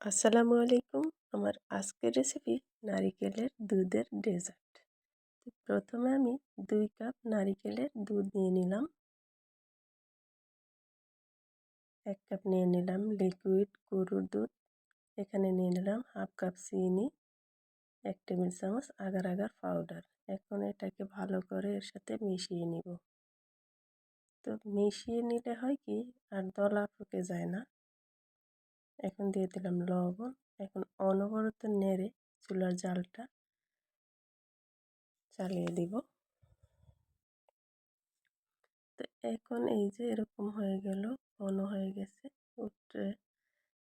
আসসালামু আলাইকুম। আমার আজকের রেসিপি নারিকেলের দুধের ডেজার্ট। প্রথমে আমি 2 কাপ নারিকেলের দুধ নিয়ে নিলাম। 1 কাপ নিয়ে নিলাম লিকুইড গরুর দুধ। এখানে নিয়ে নিলাম হাফ কাপ চিনি, 1 টেবিল চামচ আগার আগার পাউডার। এখন এটাকে ভালো করে এর সাথে মিশিয়ে নিব। তো মিশিয়ে নিলে হয় কি আর দলা পেকে যায় না। এখন দিয়ে দিলাম লবণ। এখন অনবরত নেড়ে চুলার জালটা চালিয়ে দিব। তো এখন এই যে এরকম হয়ে গেল, ঘন হয়ে গেছে। উঠে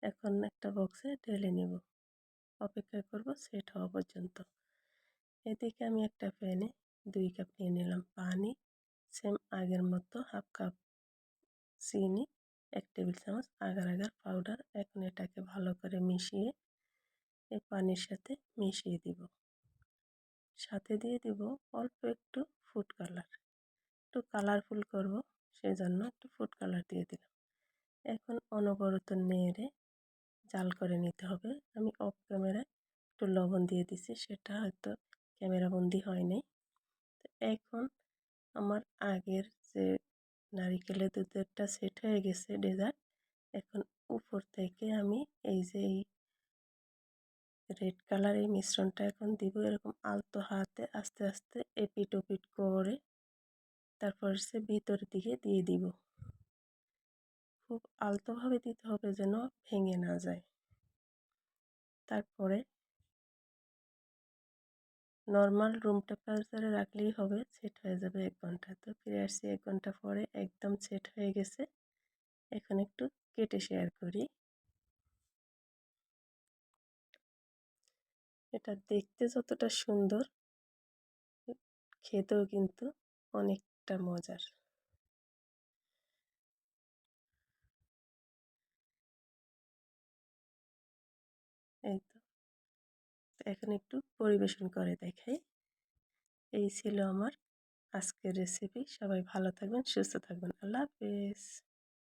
এখন একটা বক্সে ঢেলে নেব। অপেক্ষা করব সেট হওয়া পর্যন্ত। এদিকে আমি একটা প্যানে 2 কাপ নিয়ে নিলাম পানি, সেম আগের মতো হাফ কাপ চিনি, 1 টেবিল চামচ আগার আগার পাউডার। এখন এটাকে ভালো করে মিশিয়ে এই পানির সাথে মিশিয়ে দিব। সাথে দিয়ে দিব অল্প একটু ফুড কালার, একটু কালারফুল করব সেজন্য একটু ফুড কালার দিয়ে দিলাম। এখন অনবরত নেড়ে জাল করে নিতে হবে। আমি অফ ক্যামেরায় একটু লবণ দিয়ে দিছি, সেটা হয়তো ক্যামেরা বন্দি হয় নাই। তো এখন আমার আগের যে নারিকেলের দুধেরটা সেট হয়ে গেছে ডেজার্ট। এখন উপর থেকে আমি এই যে এই রেড কালার এই মিশ্রণটা এখন দিব। এরকম আলতো হাতে আস্তে আস্তে এপিট ওপিট করে তারপর সে ভিতরের দিকে দিয়ে দিব। খুব আলতোভাবে দিতে হবে যেন ভেঙে না যায়। তারপরে নর্মাল রুম টেম্পারেচারে রাখলেই হবে, সেট হয়ে যাবে 1 ঘন্টা। তো ফিরে আসছি 1 ঘন্টা পরে, একদম সেট হয়ে গেছে। এখন একটু কেটে শেয়ার করি। এটা দেখতে যতটা সুন্দর, খেতেও কিন্তু অনেকটা মজার। এই তো, এখন একটু পরিবেশন করে দেখাই। এই ছিল আমার আজকের রেসিপি। সবাই ভালো থাকবেন, সুস্থ থাকবেন। আল্লাহ হাফেজ।